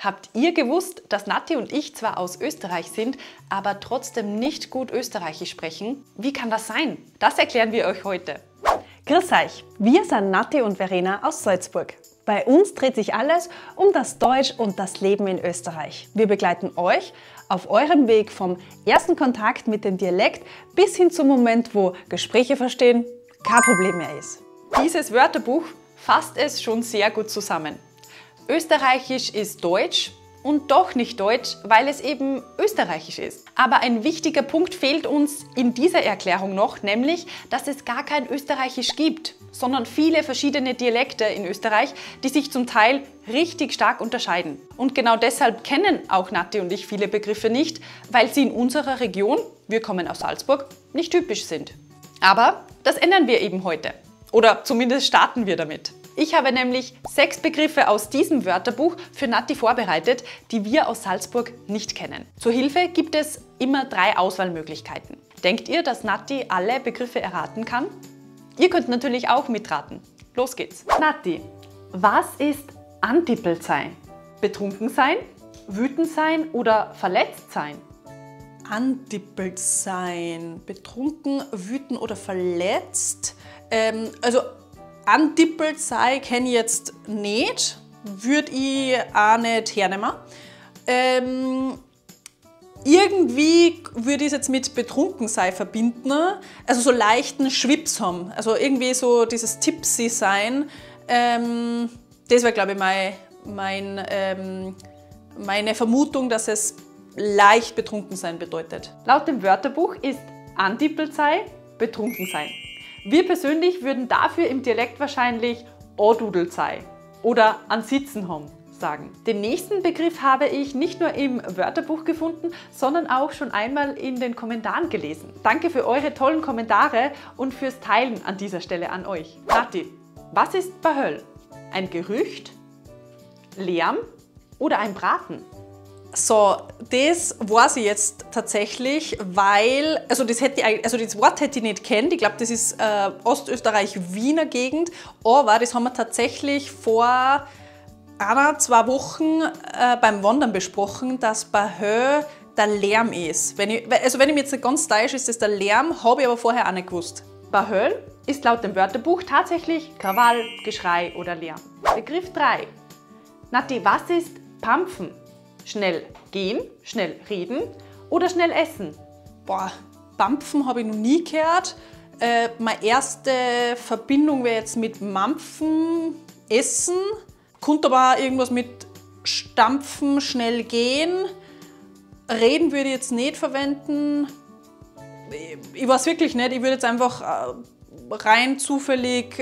Habt ihr gewusst, dass Nati und ich zwar aus Österreich sind, aber trotzdem nicht gut Österreichisch sprechen? Wie kann das sein? Das erklären wir euch heute. Grüß euch, wir sind Nati und Verena aus Salzburg. Bei uns dreht sich alles um das Deutsch und das Leben in Österreich. Wir begleiten euch auf eurem Weg vom ersten Kontakt mit dem Dialekt bis hin zum Moment, wo Gespräche verstehen kein Problem mehr ist. Dieses Wörterbuch fasst es schon sehr gut zusammen. Österreichisch ist Deutsch und doch nicht Deutsch, weil es eben österreichisch ist. Aber ein wichtiger Punkt fehlt uns in dieser Erklärung noch, nämlich, dass es gar kein Österreichisch gibt, sondern viele verschiedene Dialekte in Österreich, die sich zum Teil richtig stark unterscheiden. Und genau deshalb kennen auch Nati und ich viele Begriffe nicht, weil sie in unserer Region, wir kommen aus Salzburg, nicht typisch sind. Aber das ändern wir eben heute. Oder zumindest starten wir damit. Ich habe nämlich 6 Begriffe aus diesem Wörterbuch für Nati vorbereitet, die wir aus Salzburg nicht kennen. Zur Hilfe gibt es immer 3 Auswahlmöglichkeiten. Denkt ihr, dass Nati alle Begriffe erraten kann? Ihr könnt natürlich auch mitraten. Los geht's. Nati, was ist antippelt sein? Betrunken sein, wütend sein oder verletzt sein? Antippelt sein, betrunken, wütend oder verletzt. Also antippelt sein kenne ich jetzt nicht, würde ich auch nicht hernehmen. Irgendwie würde ich es jetzt mit betrunken sein verbinden, also so leichten Schwips haben, also irgendwie so dieses Tipsy sein. Das wäre, glaube ich, meine Vermutung, dass es leicht betrunken sein bedeutet. Laut dem Wörterbuch ist antippelt sein betrunken sein. Wir persönlich würden dafür im Dialekt wahrscheinlich odudelt sei oder an Sitzen haben sagen. Den nächsten Begriff habe ich nicht nur im Wörterbuch gefunden, sondern auch schon einmal in den Kommentaren gelesen. Danke für eure tollen Kommentare und fürs Teilen an dieser Stelle an euch. Nati, was ist Bahöll? Ein Gerücht, Lärm oder ein Braten? So, das weiß ich jetzt tatsächlich, weil, also das Wort hätte ich nicht kennt. Ich glaube, das ist Ostösterreich-Wiener Gegend, aber das haben wir tatsächlich vor 1-2 Wochen beim Wandern besprochen, dass Bahö der Lärm ist. Wenn ich mich jetzt nicht ganz täusche, ist das der Lärm, habe ich aber vorher auch nicht gewusst. Bahöl ist laut dem Wörterbuch tatsächlich Krawall, Geschrei oder Lärm. Begriff 3. Nati, was ist Pampfen? Schnell gehen, schnell reden oder schnell essen? Boah, Pampfen habe ich noch nie gehört. Meine erste Verbindung wäre jetzt mit Mampfen, Essen. Könnte aber auch irgendwas mit Stampfen, schnell gehen. Reden würde ich jetzt nicht verwenden. Ich weiß wirklich nicht, ich würde jetzt einfach rein zufällig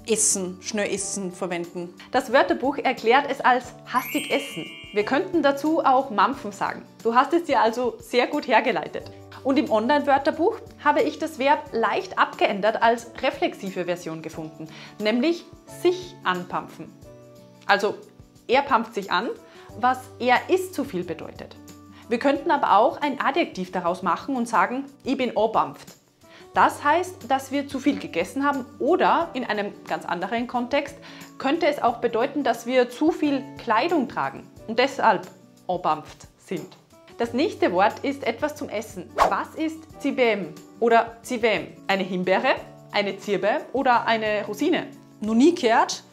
Essen, schnell Essen verwenden. Das Wörterbuch erklärt es als hastig essen. Wir könnten dazu auch Mampfen sagen. Du hast es dir also sehr gut hergeleitet. Und im Online-Wörterbuch habe ich das Verb leicht abgeändert als reflexive Version gefunden, nämlich sich anpampfen. Also er pampft sich an, was er isst zu viel bedeutet. Wir könnten aber auch ein Adjektiv daraus machen und sagen, ich bin anpampft. Das heißt, dass wir zu viel gegessen haben oder in einem ganz anderen Kontext könnte es auch bedeuten, dass wir zu viel Kleidung tragen und deshalb anpampft sind. Das nächste Wort ist etwas zum Essen. Was ist Zibem oder Zivem? Eine Himbeere, eine Zirbe oder eine Rosine? Noch nie gehört.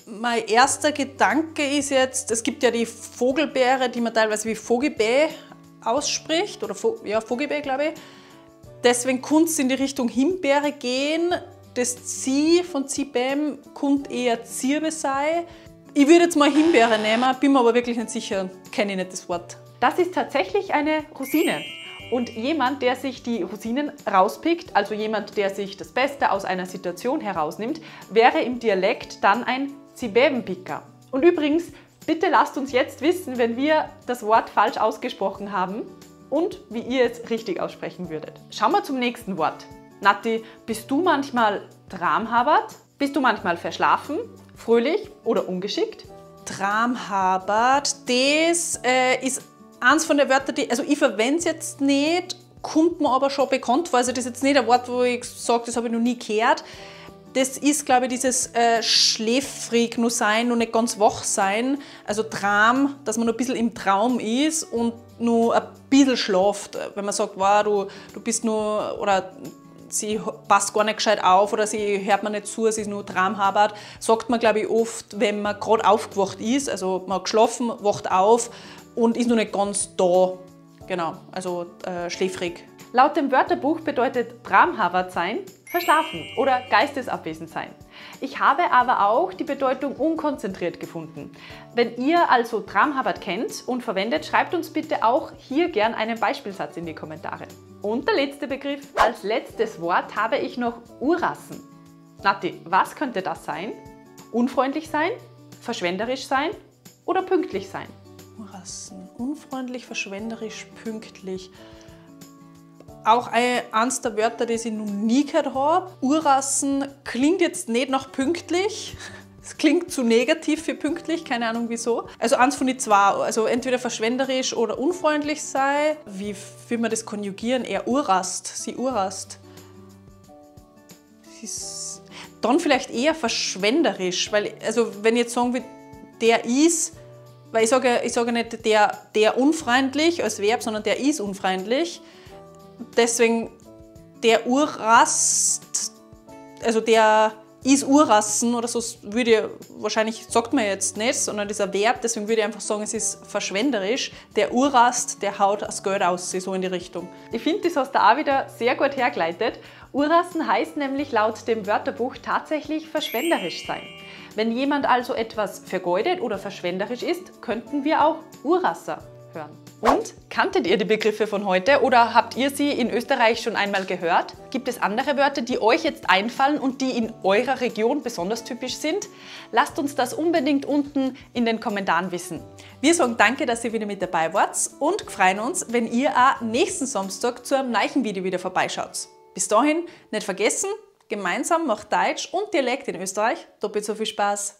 Mein erster Gedanke ist jetzt, es gibt ja die Vogelbeere, die man teilweise wie Vogelbeer ausspricht, oder Vogelbeer, glaube ich. Deswegen könnte es in die Richtung Himbeere gehen. Das Zi von Zibem könnte eher Zirbe sein. Ich würde jetzt mal Himbeere nehmen, bin mir aber wirklich nicht sicher, kenne ich nicht das Wort. Das ist tatsächlich eine Rosine. Und jemand, der sich die Rosinen rauspickt, also jemand, der sich das Beste aus einer Situation herausnimmt, wäre im Dialekt dann ein Zibebenpicker. Und übrigens, bitte lasst uns jetzt wissen, wenn wir das Wort falsch ausgesprochen haben und wie ihr es richtig aussprechen würdet. Schauen wir zum nächsten Wort. Nati, bist du manchmal tramhabert? Bist du manchmal verschlafen, fröhlich oder ungeschickt? Tramhabert, das ist eins von den Wörtern, also ich verwende es jetzt nicht, kommt mir aber schon bekannt vor. Also das ist jetzt nicht ein Wort, wo ich sage, das habe ich noch nie gehört. das ist, glaube ich, dieses schläfrig nur sein, nur nicht ganz wach sein. Also Traum, dass man noch ein bisschen im Traum ist und nur ein bisschen schlaft. Wenn man sagt, wow, du bist nur, oder sie passt gar nicht gescheit auf oder sie hört man nicht zu, sie ist nur traumhabert, sagt man, glaube ich, oft, wenn man gerade aufgewacht ist, also man hat geschlafen, wacht auf und ist noch nicht ganz da. Genau, also schläfrig. Laut dem Wörterbuch bedeutet traumhabert sein verschlafen oder geistesabwesend sein. Ich habe aber auch die Bedeutung unkonzentriert gefunden. Wenn ihr also traumhabert kennt und verwendet, schreibt uns bitte auch hier gern einen Beispielsatz in die Kommentare. Und der letzte Begriff. Als letztes Wort habe ich noch Urassen. Nati, was könnte das sein? Unfreundlich sein, verschwenderisch sein oder pünktlich sein? Urassen. Unfreundlich, verschwenderisch, pünktlich. Auch eines der Wörter, die ich noch nie gehört habe. Urassen klingt jetzt nicht nach pünktlich. Es klingt zu negativ für pünktlich, keine Ahnung wieso. Also eins von den zwei, also entweder verschwenderisch oder unfreundlich sei. Wie will man das konjugieren? Er urast, sie urast. Dann vielleicht eher verschwenderisch, weil, also wenn ich jetzt sagen will, der ist, weil ich sage nicht der unfreundlich als Verb, sondern der ist unfreundlich. Deswegen der urast, also der ist Urassen oder so, würde ich, wahrscheinlich sagt man jetzt nicht, sondern das ist ein Verb, deswegen würde ich einfach sagen, es ist verschwenderisch. Der Urast, der haut das Geld aus, so in die Richtung. Ich finde, das hast du auch wieder sehr gut hergeleitet. Urassen heißt nämlich laut dem Wörterbuch tatsächlich verschwenderisch sein. Wenn jemand also etwas vergeudet oder verschwenderisch ist, könnten wir auch Urasser hören. Und kanntet ihr die Begriffe von heute oder habt ihr sie in Österreich schon einmal gehört? Gibt es andere Wörter, die euch jetzt einfallen und die in eurer Region besonders typisch sind? Lasst uns das unbedingt unten in den Kommentaren wissen. Wir sagen danke, dass ihr wieder mit dabei wart und freuen uns, wenn ihr auch nächsten Samstag zu einem neuen Video wieder vorbeischaut. Bis dahin nicht vergessen, gemeinsam macht Deutsch und Dialekt in Österreich doppelt so viel Spaß.